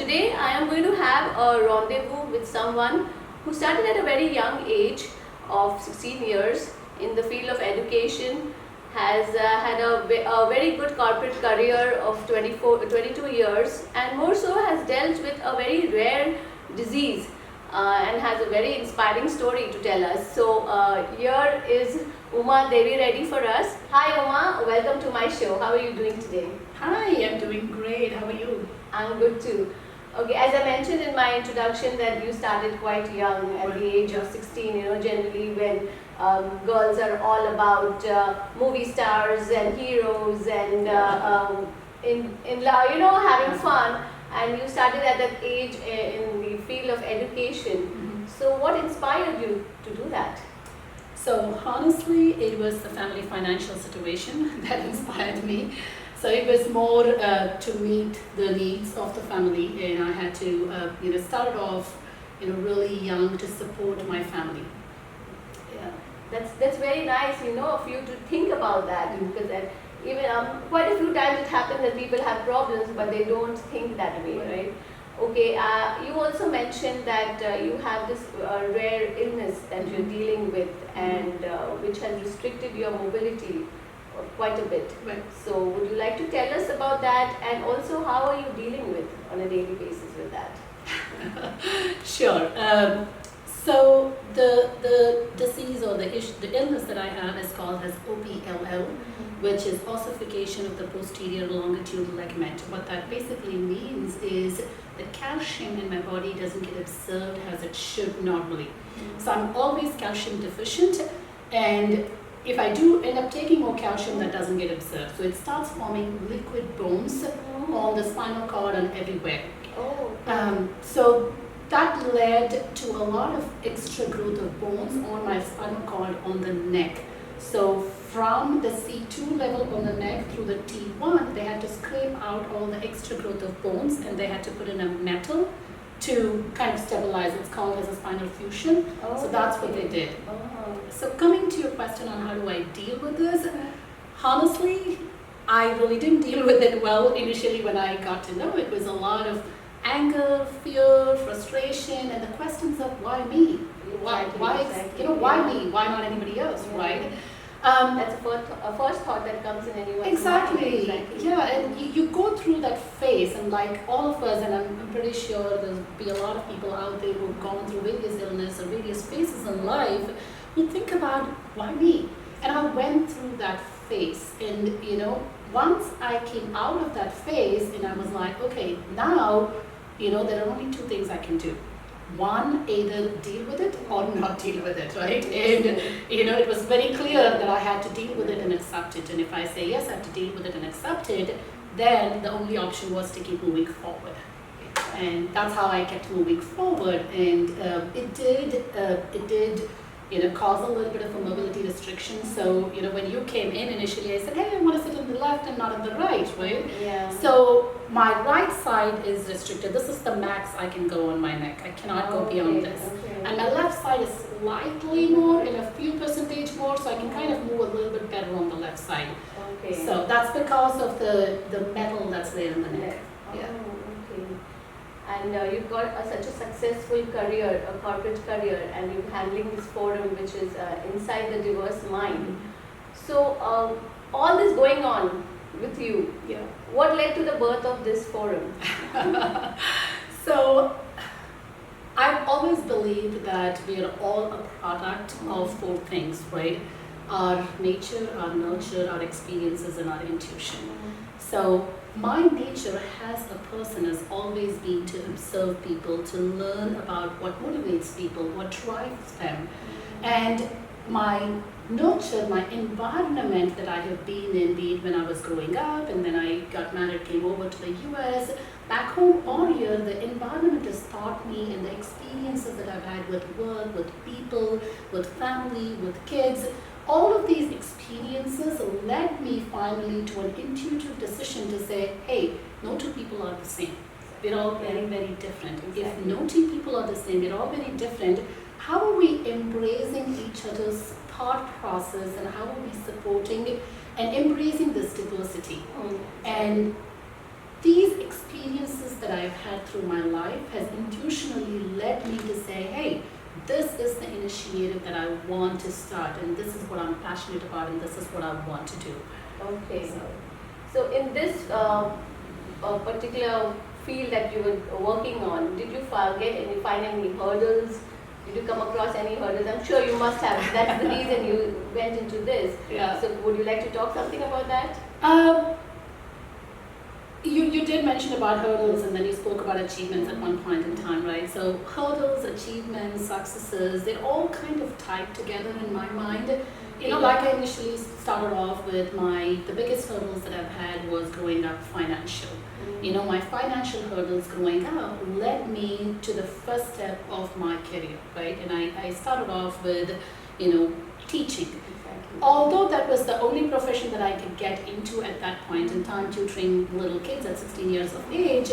today I am going to have a rendezvous with someone who started at a very young age of 16 years in the field of education, has had a very good corporate career of 22 years, and more so has dealt with a very rare disease and has a very inspiring story to tell us. So here is DeviReddy for us. Hi Uma, welcome to my show. How are you doing today? Hi, I'm doing great. How are you? I'm good too. Okay, as I mentioned in my introduction that you started quite young at the age of 16, generally when girls are all about movie stars and heroes and having fun, and you started at that age in the field of education. Mm-hmm. So what inspired you to do that? So honestly, it was the family financial situation that inspired me. So it was more to meet the needs of the family, and I had to start off really young to support my family. Yeah, that's very nice, of you to think about that, because even quite a few times it happens that people have problems but they don't think that way, right? Okay, you also mentioned that you have this rare illness that you're dealing with, and which has restricted your mobility quite a bit. Right. So would you like to tell us about that, and also how are you dealing with on a daily basis with that? Sure. So the disease or the illness that I have is called as OPLL, which is ossification of the posterior longitudinal ligament. What that basically means is the calcium in my body doesn't get absorbed as it should normally. So I'm always calcium deficient, and if I do end up taking more calcium, that doesn't get absorbed. So it starts forming liquid bones on the spinal cord and everywhere. So that led to a lot of extra growth of bones on my spinal cord on the neck. So from the C2 level on the neck through the T1, they had to scrape out all the extra growth of bones, and they had to put in a metal to kind of stabilize. It's called as a spinal fusion. So that's what they did. So coming to your question on how do I deal with this, honestly, I really didn't deal with it well initially when I got to know it. Was a lot of anger, fear, frustration, and the questions of why me? Why me? Why not anybody else, right? That's a first thought that comes in anyone's Exactly. mind. Yeah, and you go through that phase, and like all of us, and I'm pretty sure there'll be a lot of people out there who've gone through various illness or various phases in life, who think about why me? And I went through that phase, and once I came out of that phase, and I was like, okay, now, there are only two things I can do. One, either deal with it or not deal with it, right? And it was very clear that I had to deal with it and accept it. And if I say yes, I have to deal with it and accept it, then the only option was to keep moving forward. And that's how I kept moving forward. And it did cause a little bit of a mobility restriction. So, when you came in initially, I said, hey, I want to sit on the left and not on the right, right? Yeah. So my right side is restricted. This is the max I can go on my neck. I cannot go beyond this. Okay. And my left side is slightly more, in a few percentage more, so I can kind of move a little bit better on the left side. Okay. So that's because of the metal that's there in the neck. Yeah. Okay. And you've got such a successful career, a corporate career, and you're handling this forum which is inside the diverse mind. So all this going on with you, what led to the birth of this forum? So I've always believed that we are all a product of four things, right? Our nature, our nurture, our experiences, and our intuition. So my nature as a person has always been to observe people, to learn about what motivates people, what drives them. And my nurture, my environment that I have been in, be it when I was growing up and then I got married, came over to the US, back home or here, the environment has taught me, and the experiences that I've had with work, with people, with family, with kids, all of these experiences led me finally to an intuitive decision to say, hey, no two people are the same. We're all very, very different. Exactly. If no two people are the same, we're all very different, how are we embracing each other's thought process, and how are we supporting and embracing this diversity? And these experiences that I've had through my life has intuitionally led me to say, hey, this is the initiative that I want to start, and this is what I'm passionate about, and this is what I want to do. Okay. So in this particular field that you were working on, did you find any hurdles? Did you come across any hurdles? I'm sure you must have. That's the reason you went into this. Yeah. So would you like to talk something about that? You did mention about hurdles, and then you spoke about achievements at one point in time, right? So hurdles, achievements, successes, they're all kind of tied together in my mind. You know, like I initially started off with the biggest hurdles that I've had was growing up financial. You know, my financial hurdles growing up led me to the first step of my career, right? And I started off with, teaching. Although that was the only profession that I could get into at that point in time, tutoring little kids at 16 years of age,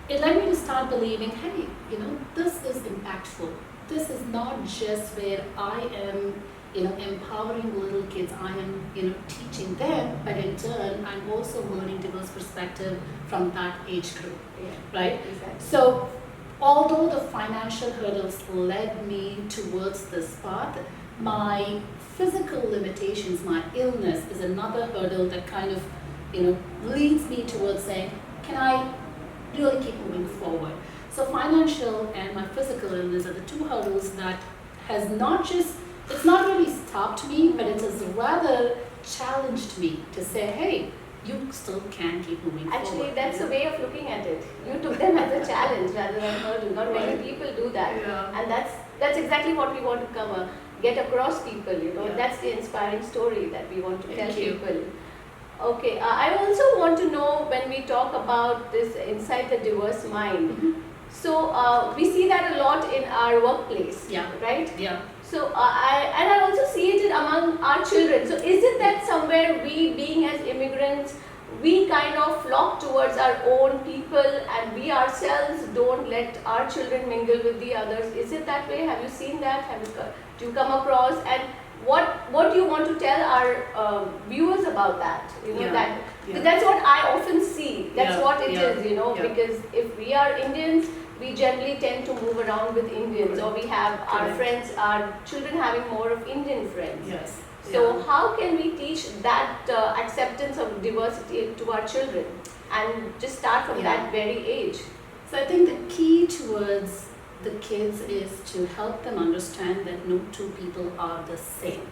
it led me to start believing, hey, this is impactful. This is not just where I am, empowering little kids. I am, teaching them, but in turn, I'm also learning diverse perspective from that age group, right? Exactly. So, although the financial hurdles led me towards this path, my physical limitations, my illness is another hurdle that kind of, leads me towards saying, can I really keep moving forward? So financial and my physical illness are the two hurdles that has it's not really stopped me, but it has rather challenged me to say, hey, you still can keep moving forward. Actually, that's the way of looking at it. You took them as a challenge rather than hurdle. Not many people do that. Yeah. And that's exactly what we want to get across people, Yeah. That's the inspiring story that we want to tell Thank you. people. Okay, I also want to know when we talk about this inside the diverse mind. So we see that a lot in our workplace, right? Yeah. So I also see it among our children. So is it that somewhere we, being as immigrants, we kind of flock towards our own people and we ourselves don't let our children mingle with the others? Is it that way? Have you seen that? Do you come across? And what do you want to tell our viewers about that? That's what I often see. That's what it is, because if we are Indians, we generally tend to move around with Indians, or we have our friends, our children having more of Indian friends. Yes. So how can we teach that acceptance of diversity to our children and just start from that very age? So I think the key towards the kids is to help them understand that no two people are the same,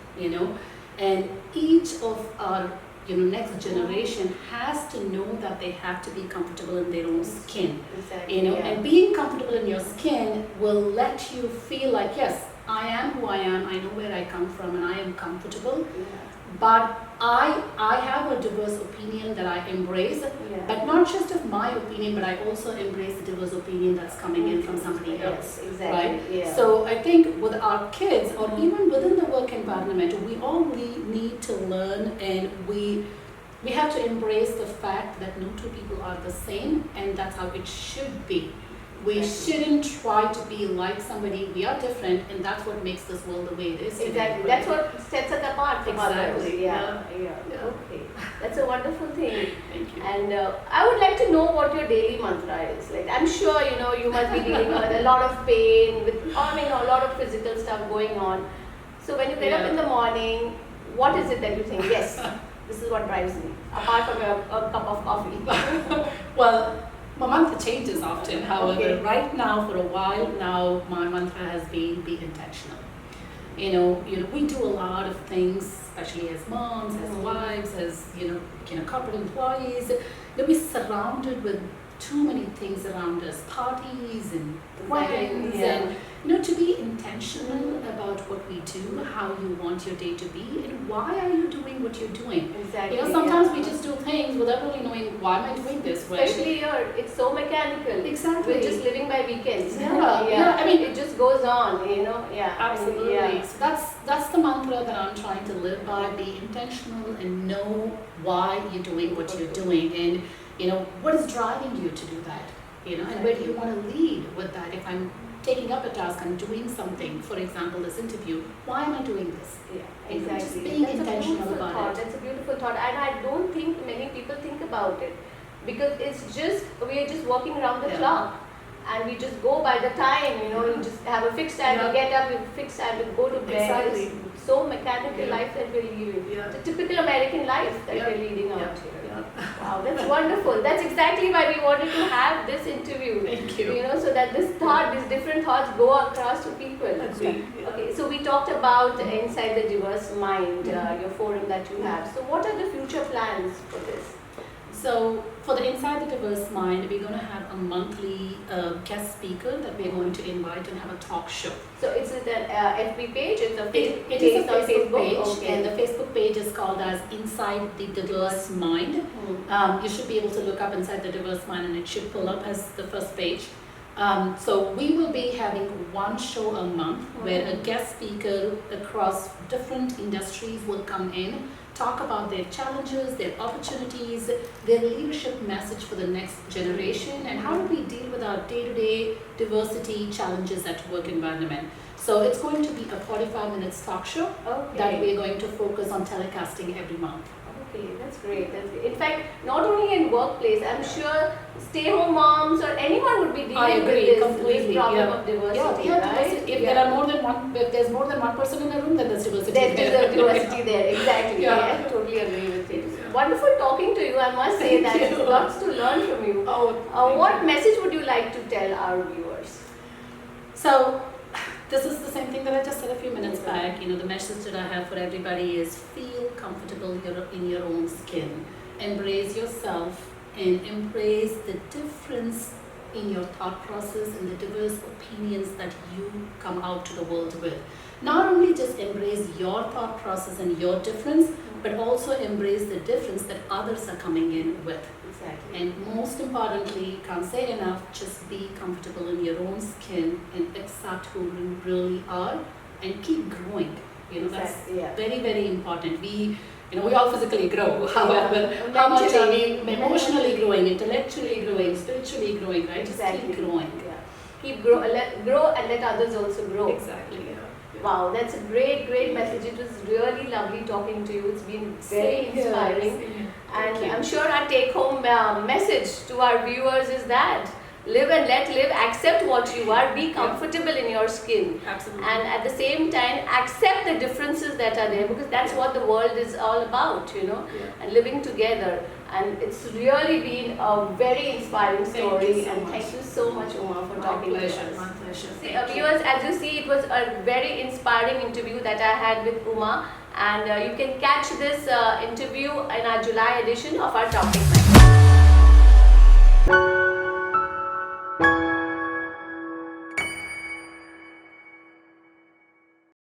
and each of our next generation has to know that they have to be comfortable in their own skin, and being comfortable in your skin will let you feel like, yes, I am who I am, I know where I come from, and I am comfortable, but I have a diverse opinion that I embrace, but not just of my opinion, but I also embrace the diverse opinion that's coming in from somebody else, right? Yeah. So I think with our kids, or even within the work environment, we all need to learn, and we have to embrace the fact that no two people are the same, and that's how it should be. We shouldn't try to be like somebody. We are different, and that's what makes this world the way it is today. Exactly. That's what sets us apart from others. Yeah. Okay. That's a wonderful thing. Thank you. And I would like to know what your daily mantra is. Like, I'm sure you must be dealing with a lot of pain, a lot of physical stuff going on. So when you get up in the morning, what is it that you think? Yes, this is what drives me. Apart from a cup of coffee. Well, my mantra changes often. However, right now, for a while now, my mantra has been be intentional. We do a lot of things, especially as moms, as wives, as corporate employees. We're surrounded with too many things around us, parties and friends, and to be intentional about what we do, how you want your day to be, and why are you doing what you're doing. Exactly. Sometimes we just do things without really knowing why am I doing this, right? Especially here, it's so mechanical. Exactly. We're just living by weekends. I mean, it just goes on, Absolutely. So that's the mantra that I'm trying to live by. Be intentional and know why you're doing what you're doing, and what is driving you to do that. And where do you want to lead with that? If I'm taking up a task, I'm doing something, for example, this interview, why am I doing this? Exactly. Just being intentional about it. That's a beautiful thought, and I don't think many people think about it, because we are just working around the Yeah. clock. And we just go by the time, you just have a fixed time, Yeah. we get up, we fixed time, we go to bed. Exactly. It's so mechanical Yeah. life that we're living. Yeah. The typical American life that Yeah. we're leading Yeah. out here. Yeah. Wow, that's wonderful. That's exactly why we wanted to have this interview. Thank you. So that this thought, these different thoughts go across to people. Agree. Yeah. Okay, so we talked about Inside the Diverse Mind, your forum that you have. So what are the future plans for this? So for the Inside the Diverse Mind, we're going to have a monthly guest speaker that we're going to invite and have a talk show. So is it an FB page? It's a It is a on Facebook page, Okay. and the Facebook page is called as Inside the Diverse Mind. You should be able to look up Inside the Diverse Mind, and it should pull up as the first page. So we will be having one show a month where a guest speaker across different industries will come in, talk about their challenges, their opportunities, their leadership message for the next generation, and how do we deal with our day-to-day diversity challenges at work environment. So it's going to be a 45 minutes talk show that we're going to focus on telecasting every month. Okay, that's great. In fact, not only in workplace, I'm sure stay-home moms or anyone would be dealing with this problem of diversity. Yeah, diversity. If there are more than one, if there's more than one person in a room, then there's diversity. There's diversity there. Exactly. Yeah. I totally agree with you. Wonderful talking to you. I must say that Thank you. lots to learn from you. What message would you like to tell our viewers? So, this is the same thing that I just said a few minutes back. The message that I have for everybody is feel comfortable in your own skin. Embrace yourself and embrace the difference in your thought process and the diverse opinions that you come out to the world with. Not only just embrace your thought process and your difference, but also embrace the difference that others are coming in with. Exactly. And most importantly, can't say enough, just be comfortable in your own skin and accept who you really are and keep growing. That's very, very important. We all physically grow. However, how much are we emotionally growing, intellectually growing, spiritually growing, right? Just keep growing. Keep grow and let others also grow. Exactly. Wow, that's a great message. It was really lovely talking to you. It's been very inspiring. And I'm sure our take-home message to our viewers is that live and let live, accept what you are, be comfortable in your skin. Absolutely. And at the same time, accept the differences that are there, because that's what the world is all about, and living together. And it's really been a very inspiring story. Thank you so much, Uma, for talking to us. My pleasure. See, viewers, as you see, it was a very inspiring interview that I had with Uma. And you can catch this interview in our July edition of our Toppickmedia.